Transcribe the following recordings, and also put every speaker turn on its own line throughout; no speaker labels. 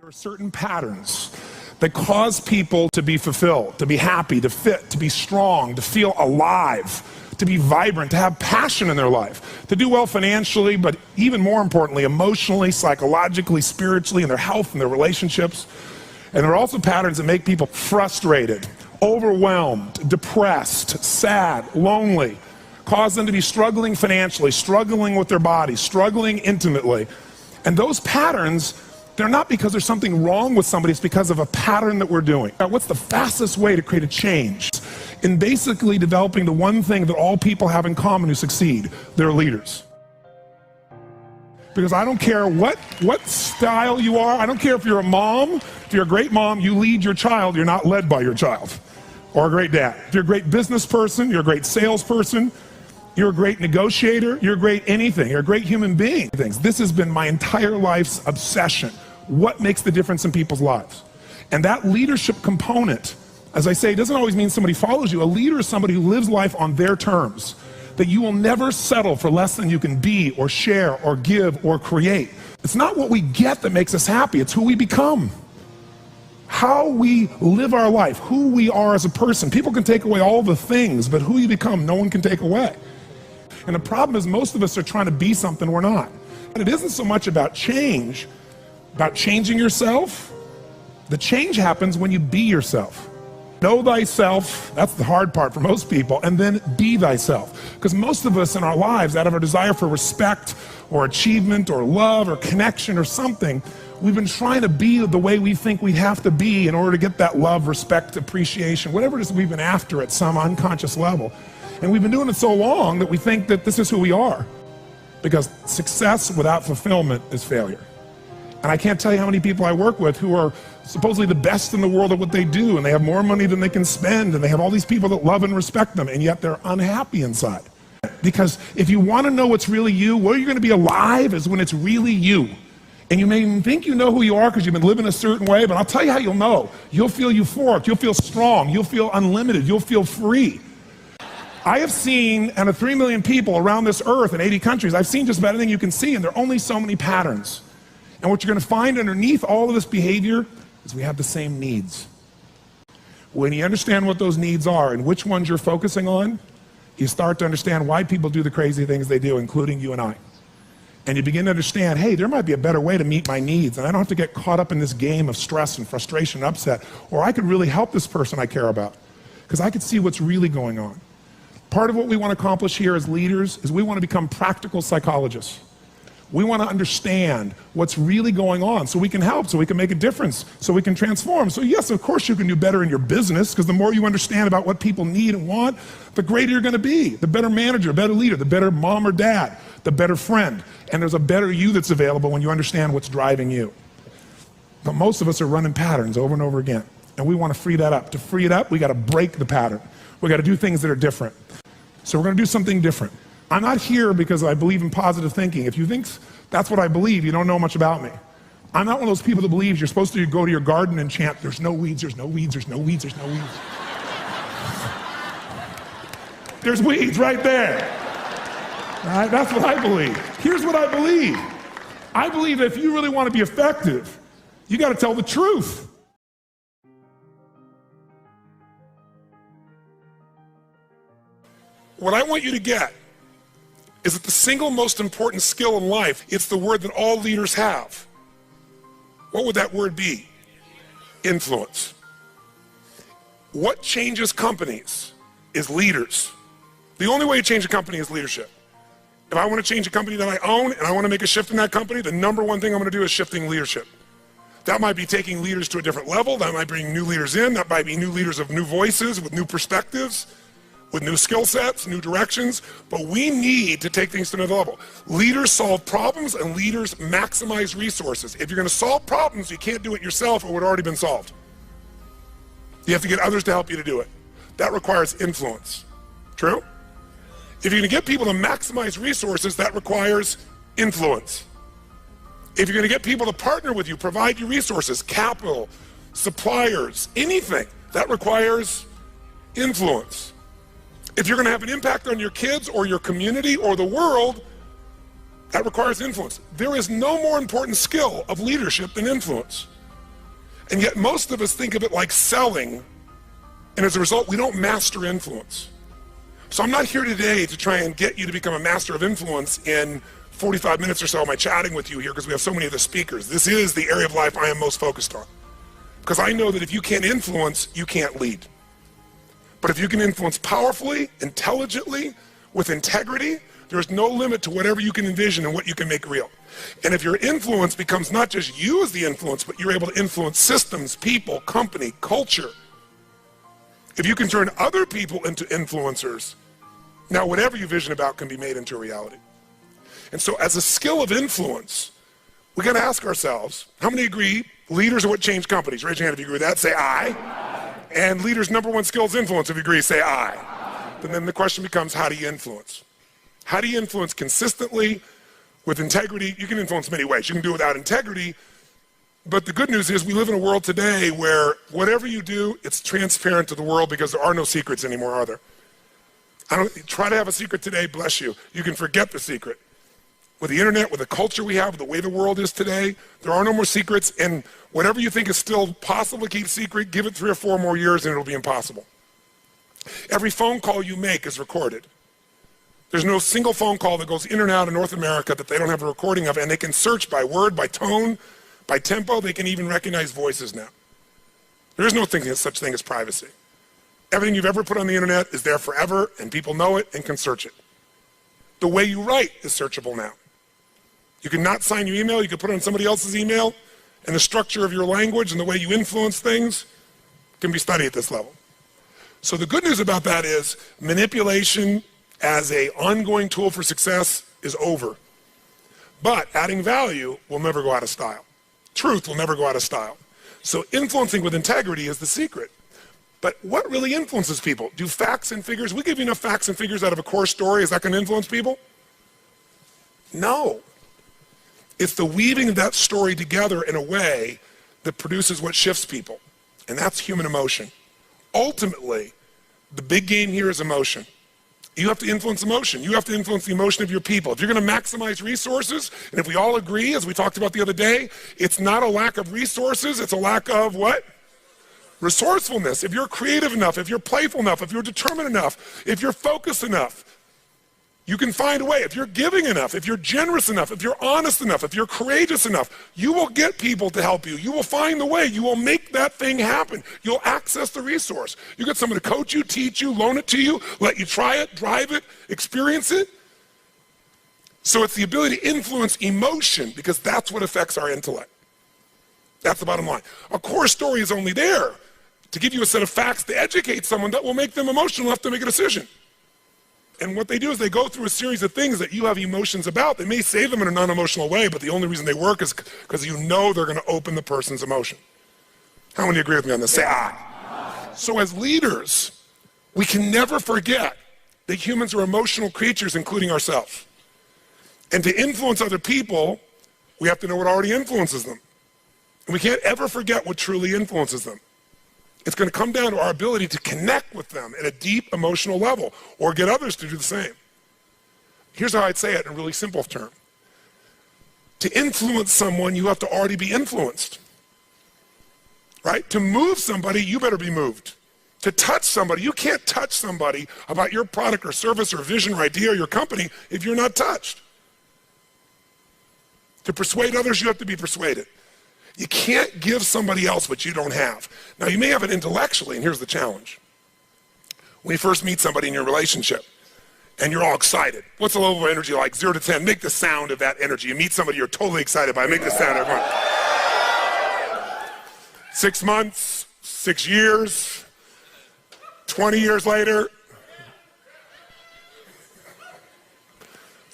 There are certain patterns that cause people to be fulfilled, to be happy, to fit, to be strong, to feel alive, to be vibrant, to have passion in their life, to do well financially, but even more importantly, emotionally, psychologically, spiritually, in their health and their relationships. And there are also patterns that make people frustrated, overwhelmed, depressed, sad, lonely, cause them to be struggling financially, struggling with their bodies, struggling intimately. And those patterns, they're not because there's something wrong with somebody, it's because of a pattern that we're doing. Now, what's the fastest way to create a change? In basically developing the one thing that all people have in common who succeed, they're leaders. Because I don't care what style you are, I don't care if you're a mom, if you're a great mom, you lead your child, you're not led by your child. Or a great dad. If you're a great business person, you're a great salesperson, you're a great negotiator, you're a great anything, you're a great human being. This has been my entire life's obsession. What makes the difference in people's lives? And that leadership component, as I say, doesn't always mean somebody follows you. A leader is somebody who lives life on their terms, that you will never settle for less than you can be or share or give or create. It's not what we get that makes us happy, it's who we become. How we live our life, who we are as a person. People can take away all the things, but who you become, no one can take away. And the problem is most of us are trying to be something we're not. And it isn't so much about change, about changing yourself. The change happens when you be yourself. Know thyself, that's the hard part for most people, and then be thyself. Because most of us in our lives, out of our desire for respect or achievement or love or connection or something, we've been trying to be the way we think we have to be in order to get that love, respect, appreciation, whatever it is we've been after at some unconscious level. And we've been doing it so long that we think that this is who we are. Because success without fulfillment is failure. And I can't tell you how many people I work with who are supposedly the best in the world at what they do, and they have more money than they can spend, and they have all these people that love and respect them, and yet they're unhappy inside. Because if you want to know what's really you, where you're going to be alive is when it's really you. And you may even think you know who you are because you've been living a certain way, but I'll tell you how you'll know. You'll feel euphoric, you'll feel strong, you'll feel unlimited, you'll feel free. I have seen, out of 3 million people around this earth in 80 countries, I've seen just about anything you can see, and there are only so many patterns. And what you're going to find underneath all of this behavior is we have the same needs. When you understand what those needs are and which ones you're focusing on, you start to understand why people do the crazy things they do, including you and I. And you begin to understand, hey, there might be a better way to meet my needs, and I don't have to get caught up in this game of stress and frustration and upset, or I could really help this person I care about, because I could see what's really going on. Part of what we want to accomplish here as leaders is we want to become practical psychologists. We want to understand what's really going on so we can help, so we can make a difference, so we can transform. So yes, of course you can do better in your business, because the more you understand about what people need and want, the greater you're going to be. The better manager, better leader, the better mom or dad, the better friend. And there's a better you that's available when you understand what's driving you. But most of us are running patterns over and over again. And we want to free that up. To free it up, we got to break the pattern. We got to do things that are different. So we're going to do something different. I'm not here because I believe in positive thinking. If you think that's what I believe, you don't know much about me. I'm not one of those people that believes you're supposed to go to your garden and chant, there's no weeds, there's no weeds, there's no weeds, there's no weeds. There's weeds right there. All right, that's what I believe. Here's what I believe. I believe that if you really want to be effective, you got to tell the truth. What I want you to get is that the single most important skill in life, it's the word that all leaders have. What would that word be? Influence. What changes companies is leaders. The only way to change a company is leadership. If I want to change a company that I own and I want to make a shift in that company, the number one thing I'm going to do is shifting leadership. That might be taking leaders to a different level. That might bring new leaders in. That might be new leaders of new voices with new perspectives, with new skill sets, new directions, but we need to take things to another level. Leaders solve problems and leaders maximize resources. If you're going to solve problems, you can't do it yourself or it would already been solved. You have to get others to help you to do it. That requires influence. True? If you're going to get people to maximize resources, that requires influence. If you're going to get people to partner with you, provide you resources, capital, suppliers, anything, that requires influence. If you're going to have an impact on your kids or your community or the world, that requires influence. There is no more important skill of leadership than influence. And yet most of us think of it like selling, and as a result, we don't master influence. So I'm not here today to try and get you to become a master of influence in 45 minutes or so of my chatting with you here, because we have so many of the speakers. This is the area of life I am most focused on. Because I know that if you can't influence, you can't lead. But if you can influence powerfully, intelligently, with integrity, there's no limit to whatever you can envision and what you can make real. And if your influence becomes not just you as the influence, but you're able to influence systems, people, company, culture. If you can turn other people into influencers, now whatever you vision about can be made into a reality. And so as a skill of influence, we got to ask ourselves, how many agree leaders are what change companies? Raise your hand if you agree with that, say aye. And leaders' number one skill is influence. If you agree, say aye. But then the question becomes, how do you influence? How do you influence consistently with integrity? You can influence many ways. You can do it without integrity. But the good news is we live in a world today where whatever you do, it's transparent to the world because there are no secrets anymore, are there? Try to have a secret today, bless you. You can forget the secret. With the internet, with the culture we have, with the way the world is today, there are no more secrets, and whatever you think is still possible to keep secret, give it 3 or 4 more years and it'll be impossible. Every phone call you make is recorded. There's no single phone call that goes in and out of North America that they don't have a recording of, and they can search by word, by tone, by tempo. They can even recognize voices now. There is no such thing as privacy. Everything you've ever put on the internet is there forever, and people know it and can search it. The way you write is searchable now. You can not sign your email, you can put it on somebody else's email, and the structure of your language and the way you influence things can be studied at this level. So the good news about that is manipulation as an ongoing tool for success is over. But adding value will never go out of style. Truth will never go out of style. So influencing with integrity is the secret. But what really influences people? Do facts and figures, we give you enough facts and figures out of a core story, is that going to influence people? No. It's the weaving of that story together in a way that produces what shifts people. And that's human emotion. Ultimately, the big game here is emotion. You have to influence emotion. You have to influence the emotion of your people. If you're going to maximize resources, and if we all agree, as we talked about the other day, it's not a lack of resources, it's a lack of what? Resourcefulness. If you're creative enough, if you're playful enough, if you're determined enough, if you're focused enough, you can find a way. If you're giving enough, if you're generous enough, if you're honest enough, if you're courageous enough, you will get people to help you. You will find the way. You will make that thing happen. You'll access the resource. You get someone to coach you, teach you, loan it to you, let you try it, drive it, experience it. So it's the ability to influence emotion, because that's what affects our intellect. That's the bottom line. A core story is only there to give you a set of facts to educate someone that will make them emotional enough to make a decision. And what they do is they go through a series of things that you have emotions about. They may say them in a non-emotional way, but the only reason they work is because you know they're going to open the person's emotion. How many agree with me on this? Say aye. So as leaders, we can never forget that humans are emotional creatures, including ourselves. And to influence other people, we have to know what already influences them. And we can't ever forget what truly influences them. It's going to come down to our ability to connect with them at a deep emotional level, or get others to do the same. Here's how I'd say it in a really simple term. To influence someone, you have to already be influenced. Right? To move somebody, you better be moved. To touch somebody, you can't touch somebody about your product or service or vision or idea or your company if you're not touched. To persuade others, you have to be persuaded. You can't give somebody else what you don't have. Now, you may have it intellectually, and here's the challenge. When you first meet somebody in your relationship, and you're all excited, what's the level of energy like? 0 to 10, make the sound of that energy. You meet somebody you're totally excited by, make the sound, everyone. 6 months, 6 years, 20 years later.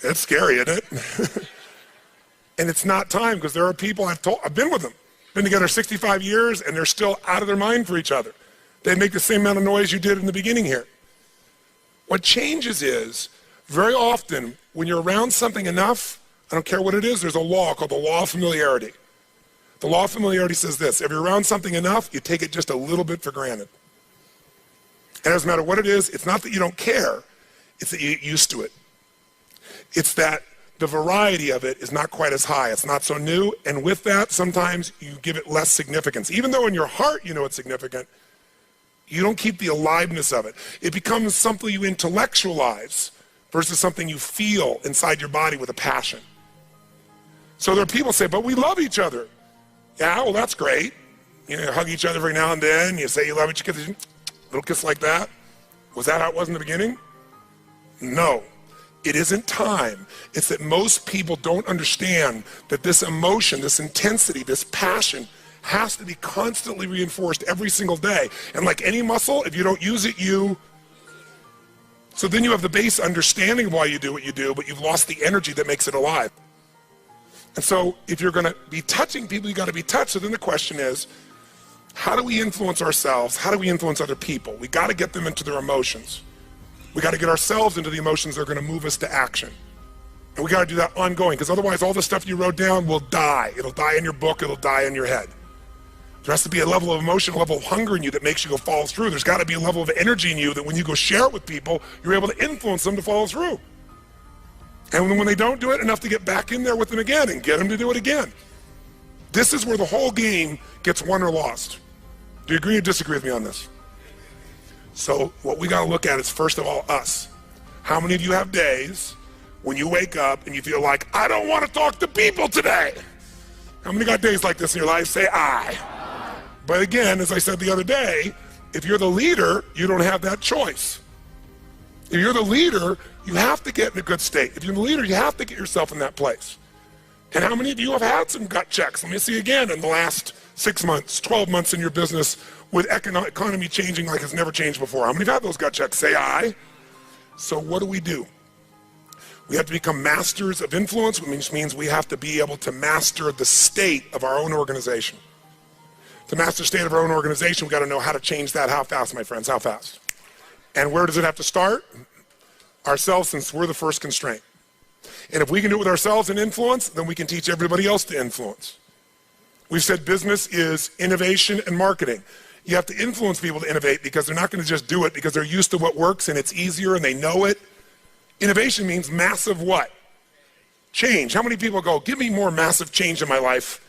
It's scary, isn't it? And it's not time, because there are people I've been with them, been together 65 years, and they're still out of their mind for each other. They make the same amount of noise you did in the beginning here. What changes is, very often, when you're around something enough, I don't care what it is, there's a law called the law of familiarity. The law of familiarity says this: if you're around something enough, you take it just a little bit for granted. And it doesn't matter what it is, it's not that you don't care, it's that you get used to it. It's that the variety of it is not quite as high. It's not so new. And with that, sometimes you give it less significance. Even though in your heart you know it's significant, you don't keep the aliveness of it. It becomes something you intellectualize versus something you feel inside your body with a passion. So there are people who say, but we love each other. Yeah, well, that's great. You know, hug each other every now and then. You say you love each other, little kiss like that. Was that how it was in the beginning? No. It isn't time. It's that most people don't understand that this emotion, this intensity, this passion has to be constantly reinforced every single day. And like any muscle, if you don't use it, so then you have the base understanding of why you do what you do, but you've lost the energy that makes it alive. And so if you're gonna be touching people, you gotta be touched. So then the question is, how do we influence ourselves? How do we influence other people? We gotta get them into their emotions. We gotta get ourselves into the emotions that are gonna move us to action. And we gotta do that ongoing, because otherwise all the stuff you wrote down will die. It'll die in your book, it'll die in your head. There has to be a level of emotion, a level of hunger in you that makes you go follow through. There's gotta be a level of energy in you that when you go share it with people, you're able to influence them to follow through. And when they don't do it, enough to get back in there with them again and get them to do it again. This is where the whole game gets won or lost. Do you agree or disagree with me on this? So what we gotta look at is, first of all, us. How many of you have days when you wake up and you feel like, I don't wanna talk to people today? How many got days like this in your life? Say I. But again, as I said the other day, if you're the leader, you don't have that choice. If you're the leader, you have to get in a good state. If you're the leader, you have to get yourself in that place. And how many of you have had some gut checks? Let me see again in the last 6 months, 12 months in your business with economy changing like it's never changed before. How many have had those gut checks? Say I. So what do? We have to become masters of influence, which means we have to be able to master the state of our own organization. To master the state of our own organization, we got to know how to change that. How fast, my friends? How fast? And where does it have to start? Ourselves, since we're the first constraint. And if we can do it with ourselves and influence, then we can teach everybody else to influence. We've said business is innovation and marketing. You have to influence people to innovate because they're not going to just do it because they're used to what works and it's easier and they know it. Innovation means massive what? Change. How many people go, give me more massive change in my life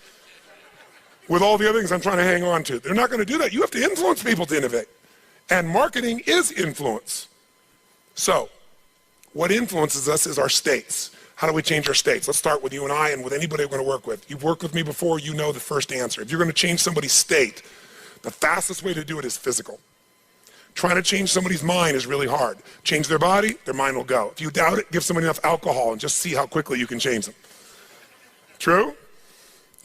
with all the other things I'm trying to hang on to? They're not going to do that. You have to influence people to innovate. And marketing is influence. So, what influences us is our states. How do we change our states? Let's start with you and I and with anybody we're going to work with. You've worked with me before, you know the first answer. If you're going to change somebody's state, the fastest way to do it is physical. Trying to change somebody's mind is really hard. Change their body, their mind will go. If you doubt it, give somebody enough alcohol and just see how quickly you can change them. True?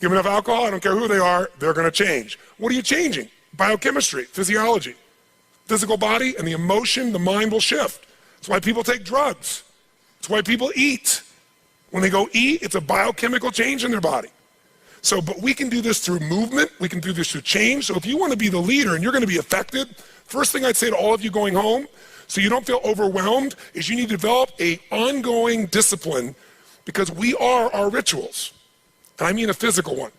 Give them enough alcohol, I don't care who they are, they're going to change. What are you changing? Biochemistry, physiology. Physical body and the emotion, the mind will shift. That's why people take drugs. That's why people eat. When they go eat, it's a biochemical change in their body. So, but we can do this through movement. We can do this through change. So if you want to be the leader and you're going to be affected, first thing I'd say to all of you going home, so you don't feel overwhelmed, is you need to develop an ongoing discipline because we are our rituals. And I mean a physical one.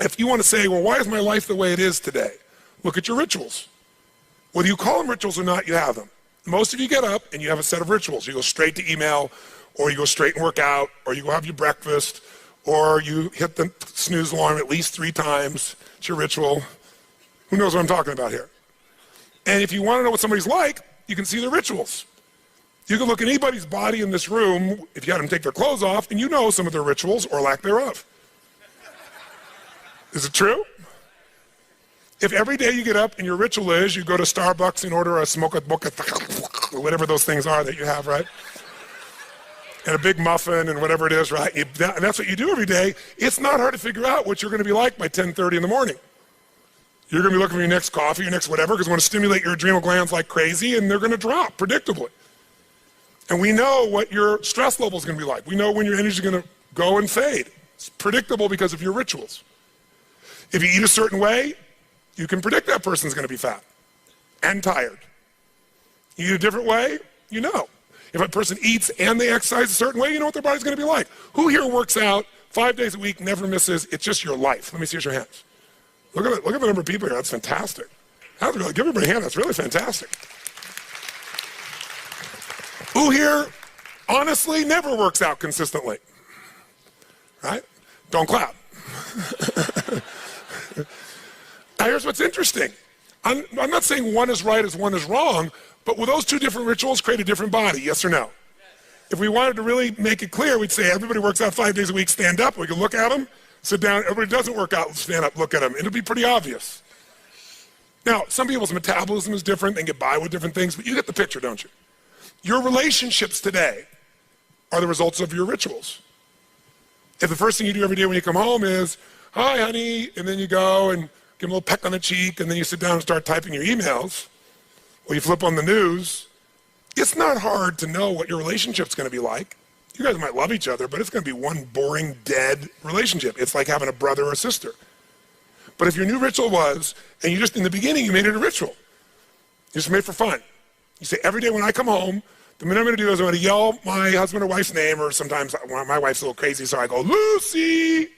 If you want to say, well, why is my life the way it is today? Look at your rituals. Whether you call them rituals or not, you have them. Most of you get up and you have a set of rituals. You go straight to email, or you go straight and work out, or you go have your breakfast, or you hit the snooze alarm at least 3 times. It's your ritual. Who knows what I'm talking about here? And if you want to know what somebody's like, you can see their rituals. You can look at anybody's body in this room, if you had them take their clothes off, and you know some of their rituals or lack thereof. Is it true? If every day you get up and your ritual is you go to Starbucks and order a smoke boca, whatever those things are that you have, right? And a big muffin and whatever it is, right? And that's what you do every day. It's not hard to figure out what you're going to be like by 10:30 in the morning. You're going to be looking for your next coffee, your next whatever, because you want to stimulate your adrenal glands like crazy, and they're going to drop predictably. And we know what your stress level is going to be like. We know when your energy is going to go and fade. It's predictable because of your rituals. If you eat a certain way, you can predict that person's going to be fat and tired. You eat a different way, you know. If a person eats and they exercise a certain way, you know what their body's going to be like. Who here works out 5 days a week, never misses? It's just your life. Let me see your hands. Look at the number of people here. That's fantastic. That's really, give everybody a hand. That's really fantastic. Who here honestly never works out consistently, right? Don't clap. Now here's what's interesting. I'm not saying one is right as one is wrong, but will those two different rituals create a different body, yes or no? If we wanted to really make it clear, we'd say everybody works out 5 days a week, stand up, we can look at them, sit down, everybody doesn't work out, stand up, look at them. It'll be pretty obvious. Now, some people's metabolism is different, they get by with different things, but you get the picture, don't you? Your relationships today are the results of your rituals. If the first thing you do every day when you come home is, hi honey, and then you go and give them a little peck on the cheek, and then you sit down and start typing your emails, or you flip on the news, it's not hard to know what your relationship's gonna be like. You guys might love each other, but it's gonna be one boring, dead relationship. It's like having a brother or a sister. But if your new ritual was, and you just, in the beginning, you made it a ritual. You just made it for fun. You say, every day when I come home, the minute I'm gonna do is I'm gonna yell my husband or wife's name, or sometimes my wife's a little crazy, so I go, Lucy!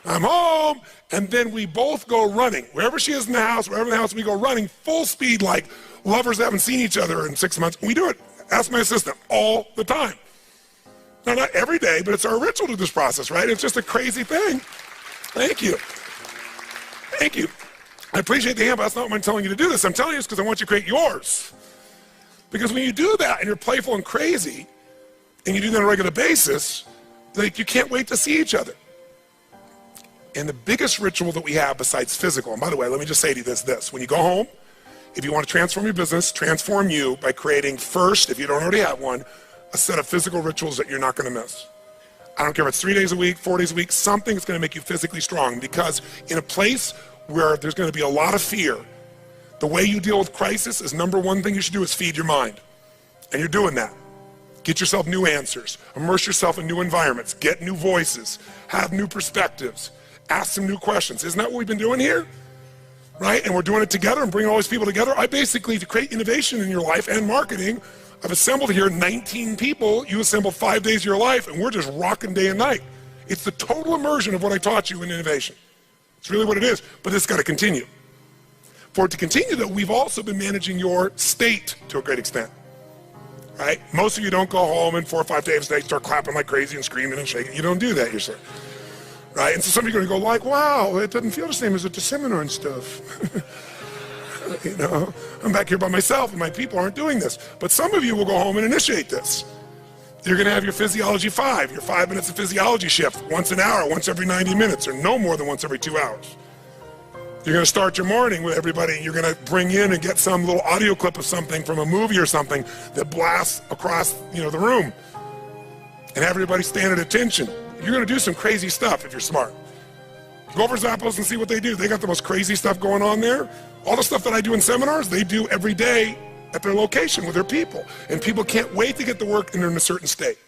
I'm home, and then we both go running. Wherever she is in the house, wherever in the house, we go running full speed like lovers that haven't seen each other in 6 months. We do it, ask my assistant, all the time. Now, not every day, but it's our ritual to this process, right? It's just a crazy thing. Thank you. Thank you. I appreciate the hand, but that's not why I'm telling you to do this. I'm telling you this because I want you to create yours. Because when you do that and you're playful and crazy, and you do that on a regular basis, like you can't wait to see each other. And the biggest ritual that we have besides physical, and by the way, let me just say to you this, when you go home, if you want to transform your business, transform you by creating first, if you don't already have one, a set of physical rituals that you're not going to miss. I don't care if it's 3 days a week, 4 days a week, something's going to make you physically strong, because in a place where there's going to be a lot of fear, the way you deal with crisis is number one thing you should do is feed your mind. And you're doing that. Get yourself new answers, immerse yourself in new environments, get new voices, have new perspectives, ask some new questions. Isn't that what we've been doing here? Right? And we're doing it together and bringing all these people together. I basically, to create innovation in your life and marketing, I've assembled here 19 people. You assemble 5 days of your life, and we're just rocking day and night. It's the total immersion of what I taught you in innovation. It's really what it is, but it's got to continue. For it to continue, though, we've also been managing your state to a great extent. Right? Most of you don't go home and 4 or 5 days a day start clapping like crazy and screaming and shaking. You don't do that yourself. Right? And so some of you are going to go like, wow, it doesn't feel the same as at the seminar and stuff. You know, I'm back here by myself and my people aren't doing this. But some of you will go home and initiate this. You're going to have your Physiology 5, your 5 minutes of physiology shift, once an hour, once every 90 minutes, or no more than once every 2 hours. You're going to start your morning with everybody. You're going to bring in and get some little audio clip of something from a movie or something that blasts across, the room, and have everybody stand at attention. You're going to do some crazy stuff if you're smart. Go over Zappos and see what they do. They got the most crazy stuff going on there. All the stuff that I do in seminars, they do every day at their location with their people. And people can't wait to get to work and they're in a certain state.